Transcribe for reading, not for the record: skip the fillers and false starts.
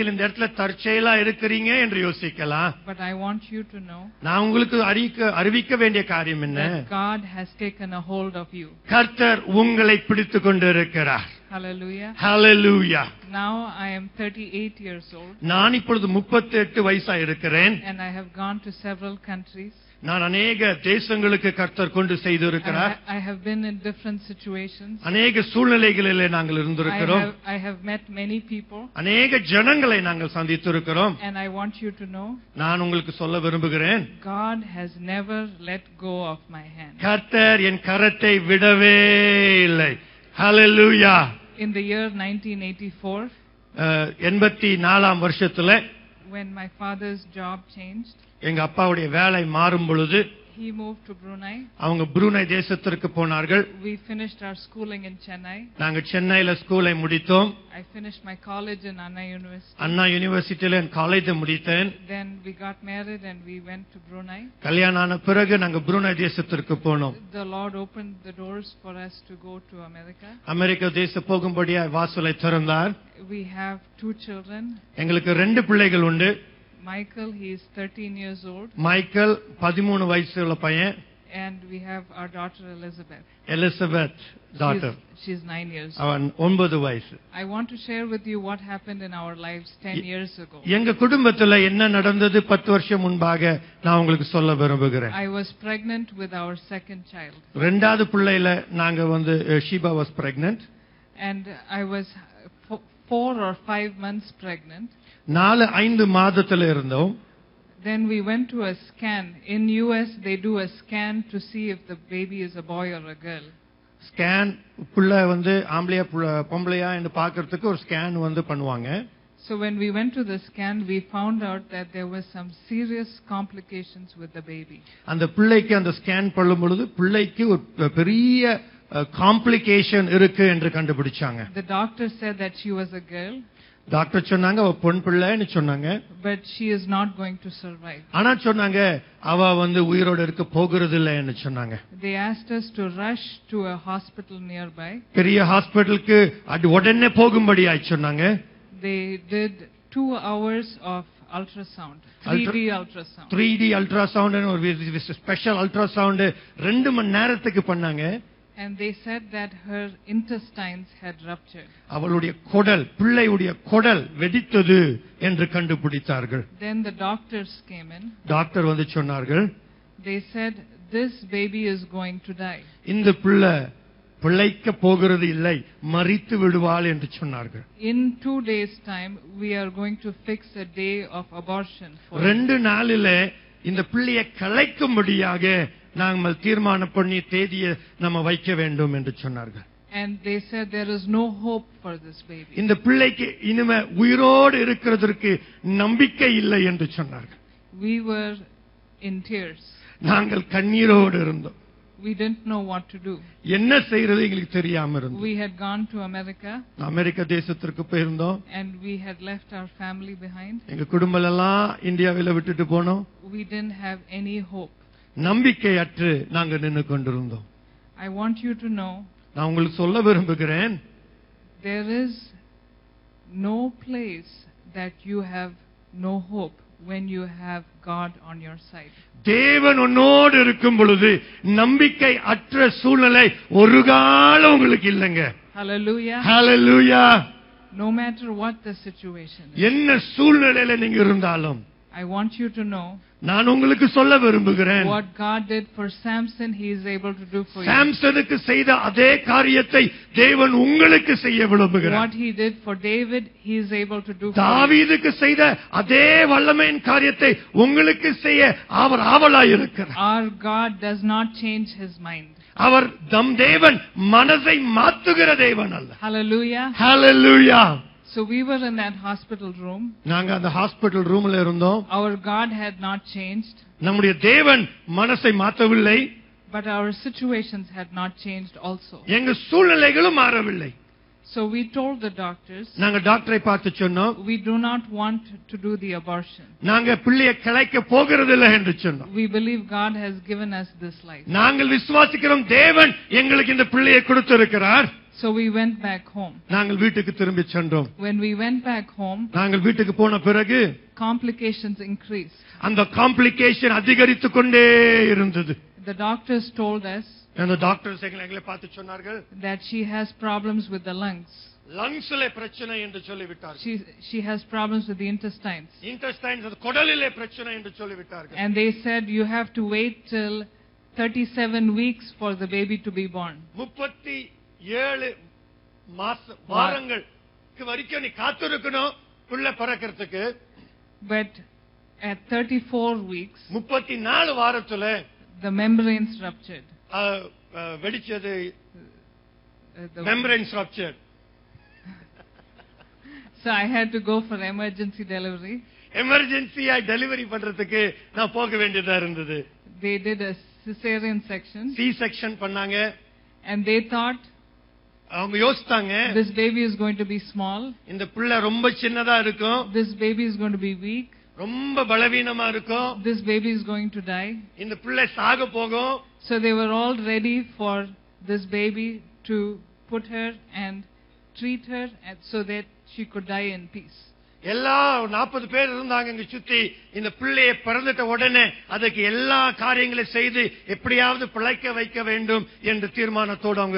இந்த இடத்துல தற்செயலா இருக்கிறீங்க என்று யோசிக்கலாம். But I want you to know நான் உங்களுக்கு அறிவிக்க வேண்டிய காரியம் என்ன? that God has taken a hold of you. கர்த்தர் உங்களை பிடித்துக் கொண்டிருக்கிறார். Hallelujah. Hallelujah. Now I am 38 years old. நான் இப்பொழுது 38 வயசா இருக்கிறேன். And I have gone to several countries. நான் अनेक தேசங்களுக்கு கர்த்தர் கொண்டு செய்திருக்கிறார். I have been in different situations. अनेक சூழ்நிலைகளிலே நாங்கள் இருந்திருக்கிறோம். I have met many people. अनेक ஜனங்களை நாங்கள் சந்தித்திருக்கிறோம். And I want you to know நான் உங்களுக்கு சொல்ல விரும்புகிறேன், God has never let go of my hand. கர்த்தர் என் கரத்தை விடவே இல்லை. Hallelujah. In the year 1984, 84ஆம் வருஷத்துல when my father's job changed, எங்க அப்பாவுடைய வேலை மாறும் பொழுது he moved to Brunei. அவங்க புருனை தேசத்திற்கு போனார்கள். We finished our schooling in Chennai. நாங்க சென்னையில ஸ்கூலை முடித்தோம். I finished my college in Anna University. அண்ணா யூனிவர்சிட்டியில காலேஜை முடித்தேன். Then we got married and we went to Brunei. கல்யாணம் ஆன பிறகு நாங்க புருனை தேசத்திற்கு போனோம். The Lord opened the doors for us to go to America. America தேசம் போகும்படியா வாசலை திறந்தார். We have 2 children. எங்களுக்கு 2 பிள்ளைகள் உண்டு. Michael, he is 13 years old. Michael 13 வயசுள்ள பையன். And we have our daughter Elizabeth. Elizabeth daughter. She's 9 years old. அவன் 9 வயசு. I want to share with you what happened in our lives 10 years ago. எங்க குடும்பத்துல என்ன நடந்தது 10 வருஷம் முன்பாக நான் உங்களுக்கு சொல்ல விரும்புகிறேன். I was pregnant with our second child. இரண்டாவது பிள்ளையில நாங்க Sheeba was pregnant. And I was 4 or 5 months pregnant. 4-5 மாதத்துல இருந்தோம். Then we went to a scan. In US they do a scan to see if the baby is a boy or a girl. Scan புள்ள ஆம்பளையா பொம்பளையா என்று பார்க்கிறதுக்கு ஒரு scan பண்ணுவாங்க. So when we went to the scan, we found out that there was some serious complications with the baby. அந்த பிள்ளைக்கு அந்த ஸ்கேன் பண்ணும் பொழுது பிள்ளைக்கு ஒரு பெரிய காம்ப்ளிகேஷன் இருக்கு என்று கண்டுபிடிச்சாங்க. The doctor said that she was a girl. Doctor சொன்னாங்க அவ பொன் பிள்ளைன்னு சொன்னாங்க. But she is not going to survive. ஆனா சொன்னாங்க அவ உயிரோட இருக்க போகிறது இல்லைன்னு சொன்னாங்க. They asked us to rush to a hospital nearby. பெரிய ஹாஸ்பிடலுக்கு உடனே போகும்படியா சொன்னாங்க. They did 2 hours of ultrasound, 3D ultrasound. 3D ultrasound ஒரு ஸ்பெஷல் அல்ட்ராசவுண்ட் 2 மணி நேரத்துக்கு பண்ணாங்க. And they said that her intestines had ruptured. அவளுடைய குடல் பிள்ளையுடைய குடல் வெடித்தது என்று கண்டுபிடித்தார்கள். Then the doctors came in. Doctor சொன்னார்கள், They said this baby is going to die. இந்த பிள்ளை பிழைக்க போகிறது இல்லை, மரித்து விடுவாள் என்று சொன்னார்கள். In 2 days time we are going to fix a day of abortion. 2 நாளிலே இந்த பிள்ளையை கலைக்கும்படியாக நாங்கள் தீர்மானம் பண்ணி தேதியை நம்ம வைக்க வேண்டும் என்று சொன்னார்கள். And they said there is no hope for this baby. இந்த பிள்ளைக்கு இனிமே உயிரோடு இருக்கிறதற்கு நம்பிக்கை இல்லை என்று சொன்னார்கள். We were in tears. நாங்கள் கண்ணீரோடு இருந்தோம். We didn't know what to do. என்ன செய்யறது எங்களுக்கு தெரியாம இருந்தது. We had gone to America. America தேசத்திற்கு போயிருந்தோம். And we had left our family behind. எங்க குடும்பம் எல்லாம் இந்தியாவில விட்டுட்டு போனோம். We didn't have any hope. நம்பிக்கையற்று நாங்க நின்னு கொண்டிருந்தோம். I want you to know நான் உங்களுக்கு சொல்ல விரும்புகிறேன், there is no place that you have no hope when you have God on your side. தேவன் உன்னோடு இருக்கும் பொழுது நம்பிக்கை அற்ற சூழ்நிலை ஒரு காலம் உங்களுக்கு இல்லைங்க. Hallelujah. Hallelujah. No matter what the situation is. என்ன சூழ்நிலையில நீங்க இருந்தாலும் I want you to know நான் உங்களுக்கு சொல்ல விரும்புகிறேன், what God did for Samson he is able to do for you. சாம்சனுக்கு செய்த அதே காரியத்தை தேவன் உங்களுக்கு செய்ய விரும்புகிறார். What he did for David he is able to do for you. தாவீதுக்கு செய்த அதே வல்லமையின் காரியத்தை உங்களுக்கு செய்ய அவர் ஆவலாய் இருக்கிறார். Our God does not change his mind. அவர் தம் தேவன் மனதை மாற்றுகிற தேவன் அல்ல. Hallelujah. Hallelujah. So we were in that hospital room. நாங்க அந்த ஹாஸ்பிடல் ரூம்ல இருந்தோம். Our God had not changed. நம்முடைய தேவன் மனசை மாற்றவில்லை. But our situations had not changed also. எங்க சூழ்நிலைகளும் மாறவில்லை. So we told the doctors, நாங்க டாக்டரை பார்த்து சொன்னோம், we do not want to do the abortion. நாங்க பிள்ளையை கலைக்க போகிறதில்லை என்று சொன்னோம். We believe God has given us this life. நாங்கள் விசுவாசிக்கிறோம் தேவன் எங்களுக்கு இந்த பிள்ளையை கொடுத்திருக்கிறார். So we went back home. நாங்கள் வீட்டுக்கு திரும்பி சென்றோம். When we went back home, நாங்கள் வீட்டுக்கு போன பிறகு complications increased. அந்த காம்ப்ளிகேஷன் அதிகரித்துக் கொண்டே இருந்தது. The doctors told us அந்த டாக்டர்ஸ் எங்களை பார்த்து சொன்னார்கள், that she has problems with the lungs. லங்ஸ்ல பிரச்சனை என்று சொல்லிவிட்டார்கள். She has problems with the intestines. Intestines, அது குடலிலே பிரச்சனை என்று சொல்லிவிட்டார்கள். And they said you have to wait till 37 weeks for the baby to be born. 37 வாரங்களுக்கு வரைக்கும் நீ காத்திருக்கணும் புள்ள பிறக்கிறதுக்கு. But at 34 weeks, 34 வாரத்துல the membranes ruptured. வெடிச்சது, The- membranes rupture. So I had to go for emergency delivery. எமர்ஜென்சியா delivery பண்றதுக்கு நான் போக வேண்டியதா இருந்தது. They did a cesarean section, C section பண்ணாங்க. and they thought அவங்க யோசித்தாங்க, this baby is going to be small, இந்த பிள்ளை ரொம்ப சின்னதா இருக்கும், this baby is going to be weak, ரொம்ப பலவீனமா இருக்கும், this baby is going to die. இந்த பிள்ளை சாக போகும். So they were all ready for this baby to put her and treat her so that she could die in peace. எல்லா 40 பேர் இருந்தாங்க இங்க சுத்தி. இந்த பிள்ளையை பிறந்துட்ட உடனே அதுக்கு எல்லா காரியங்களையும் செய்து எப்படியாவது பிழைக்க வைக்க வேண்டும் என்று தீர்மானத்தோடு அவங்க